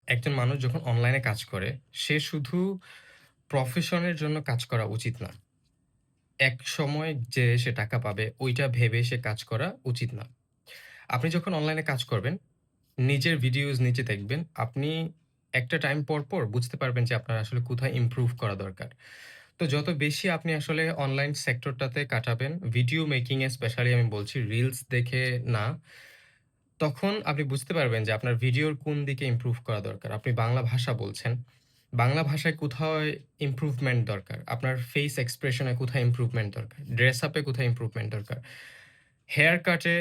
একজন মানুষ যখন অনলাইনে কাজ করে, সে শুধু প্রফেশনের জন্য কাজ করা উচিত না। একসময় যে সে টাকা পাবে, ওইটা ভেবে সে কাজ করা উচিত না। আপনি যখন অনলাইনে কাজ করবেন, নিজের ভিডিওস নিজে দেখবেন। আপনি একটা টাইম পর বুঝতে পারবেন যে আপনার আসলে কোথায় ইমপ্রুভ করা দরকার। তো যত বেশি আপনি আসলে অনলাইন সেক্টরটাতে কাটাবেন, ভিডিও মেকিং এ স্পেশালি আমি বলছি রিলস দেখে না, তখন আপনি বুঝতে পারবেন যে আপনার ভিডিওর কোন দিকে ইমপ্রুভ করা দরকার। আপনি বাংলা ভাষা বলছেন। বাংলা ভাষায় কোথায় ইমপ্রুভমেন্ট দরকার? আপনার ফেস এক্সপ্রেশন এ কোথায় ইমপ্রুভমেন্ট দরকার? ড্রেস আপ এ কোথায় ইমপ্রুভমেন্ট দরকার? হেয়ার কাটে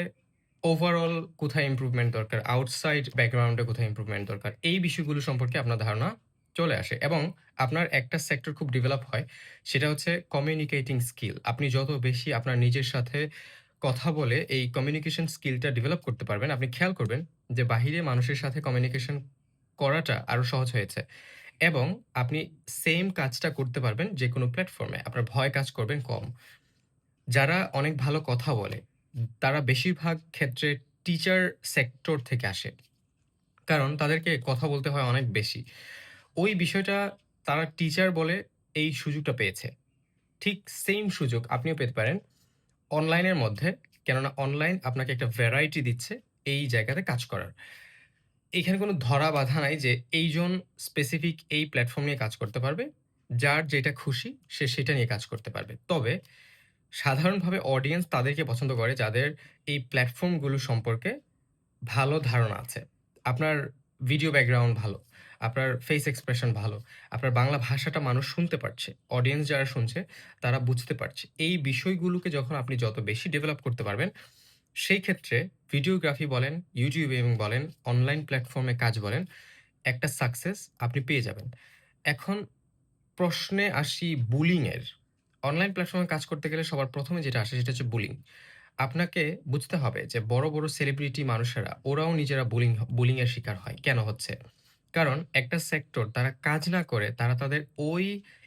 ওভারঅল কোথায় ইমপ্রুভমেন্ট দরকার? আউটসাইড ব্যাকগ্রাউন্ড এ কোথায় ইমপ্রুভমেন্ট দরকার? এই বিষয়গুলো সম্পর্কে আপনার ধারণা চলে আসে এবং আপনার একটা সেক্টর খুব ডেভেলপ হয়। সেটা হচ্ছে কমিউনিকেটিং স্কিল। আপনি যত বেশি আপনার নিজের সাথে কথা বলে এই কমিউনিকেশন স্কিলটা ডেভেলপ করতে পারবেন, আপনি খেয়াল করবেন যে বাহিরে মানুষের সাথে কমিউনিকেশন করাটা আরো সহজ হয়েছে এবং আপনি সেইম কাজটা করতে পারবেন যেকোনো প্ল্যাটফর্মে। আপনার ভয় কাজ করবেন কম। যারা অনেক ভালো কথা বলে, তারা বেশিরভাগ ক্ষেত্রে টিচার সেক্টর থেকে আসে। কারণ তাদেরকে কথা বলতে হয় অনেক বেশি। ওই বিষয়টা তারা টিচার বলে এই সুযোগটা পেয়েছে। ঠিক সেইম সুযোগ আপনিও পেতে পারেন অনলাইনের মধ্যে। কেননা অনলাইন আপনাকে একটা ভ্যারাইটি দিচ্ছে এই জায়গাতে কাজ করার। এখানে কোনো ধরা বাঁধা নাই যে এইজন স্পেসিফিক এই প্ল্যাটফর্ম নিয়ে কাজ করতে পারবে। যার যেটা খুশি সে সেটা নিয়ে কাজ করতে পারবে। তবে সাধারণভাবে অডিয়েন্স তাদেরকে পছন্দ করে যাদের এই প্ল্যাটফর্মগুলো সম্পর্কে ভালো ধারণা আছে। আপনার ভিডিও ব্যাকগ্রাউন্ড ভালো, আপনার ফেস এক্সপ্রেশন ভালো, আপনার বাংলা ভাষাটা মানুষ শুনতে পারছে। অডিয়েন্স যারা শুনছে তারা বুঝতে পারছে। এই বিষয়গুলোকে যখন আপনি যত বেশি ডেভেলপ করতে পারবেন, সেই ক্ষেত্রে ভিডিওগ্রাফি বলেন, ইউটিউবিং বলেন, অনলাইন প্ল্যাটফর্মে কাজ বলেন, একটা সাকসেস আপনি পেয়ে যাবেন। এখন প্রশ্নে আসি বুলিং এর। অনলাইন প্ল্যাটফর্মে কাজ করতে গেলে সবার ১ম এ যেটা আসে সেটা হচ্ছে বুলিং। আপনাকে বুঝতে হবে যে বড় সেলিব্রিটি মানুষেরা ওরাও নিজেরা বুলিং এর শিকার হয়। কেন হচ্ছে? কারণ একটা সেক্টর তারা কাজ না করে তারা তাদের ওই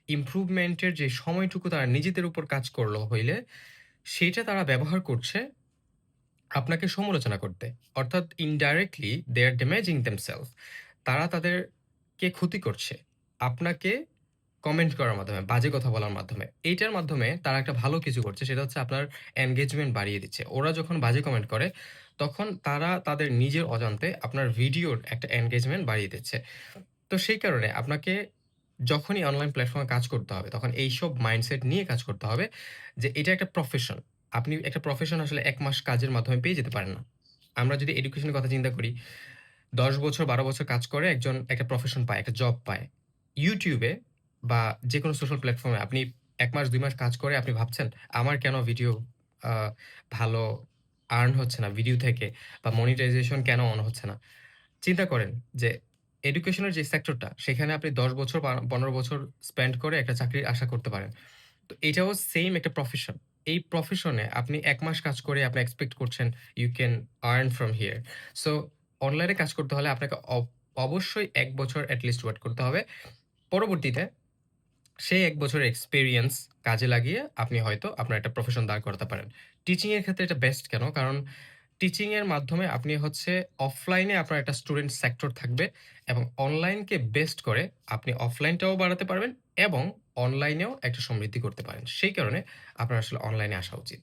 ইমপ্রুভমেন্ট এর যে সময়টুকু তারা নিজেদের উপর কাজ করল হইলে, সেইটা তারা ব্যবহার করছে আপনাকে সমালোচনা করতে। অর্থাৎ ইনডাইরেক্টলি দে আর ড্যামেজিং দেমসেলফ। তারা তাদেরকে ক্ষতি করছে। আপনাকে কমেন্ট করার মাধ্যমে, বাজে কথা বলার মাধ্যমে। এইটার মাধ্যমে তারা একটা ভালো কিছু করছে। সেটা হচ্ছে আপনার এনগেজমেন্ট বাড়িয়ে দিচ্ছে। ওরা যখন বাজে কমেন্ট করে, তখন তারা তাদের নিজের অজান্তে আপনার ভিডিওর একটা এনগেজমেন্ট বাড়িয়ে দিচ্ছে। তো সেই কারণে আপনাকে যখনই অনলাইন প্ল্যাটফর্মে কাজ করতে হবে, তখন এইসব মাইন্ডসেট নিয়ে কাজ করতে হবে যে এটা একটা প্রফেশন। আপনি একটা প্রফেশন আসলে ১ মাস কাজের মাধ্যমে পেয়ে যেতে পারেন না। আমরা যদি এডুকেশনের কথা চিন্তা করি, ১০ বছর ১২ বছর কাজ করে একজন একটা প্রফেশন পায়, একটা জব পায়। YouTube এ বা যেকোনো সোশ্যাল প্ল্যাটফর্মে আপনি ১ মাস ২ মাস কাজ করে আপনি ভাবছেন, আমার কেন ভিডিও আ ভালো আর্ন হচ্ছে না ভিডিও থেকে বা মনিটাইজেশন কেন অন হচ্ছে না? চিন্তা করেন যে এডুকেশনের যে সেক্টরটা সেখানে আপনি ১০ বছর বা ১৫ বছর স্পেন্ড করে একটা চাকরির আশা করতে পারেন। তো এটাও সেইম একটা প্রফেশন। এই প্রফেশনে আপনি ১ মাস কাজ করে আপনি এক্সপেক্ট করছেন you can earn from here. So অনলাইনে কাজ করতে হলে আপনাকে অবশ্যই ১ বছর এট লিস্ট ওয়েট করতে হবে। পরবর্তীতে সেই ১ বছরের এক্সপেরিয়েন্স কাজে লাগিয়ে আপনি হয়তো আপনার একটা প্রফেশন দাঁড় করাতে পারেন। টিচিং এর ক্ষেত্রে এটা বেস্ট কেন? কারণ টিচিং এর মাধ্যমে আপনি হচ্ছে অফলাইনে আপনার একটা স্টুডেন্ট সেক্টর থাকবে এবং অনলাইনকে বেস্ট করে আপনি অফলাইনটাও বাড়াতে পারবেন এবং অনলাইনেও একটা সমৃদ্ধি করতে পারেন। সেই কারণে আপনার আসলে অনলাইনে আসা উচিত।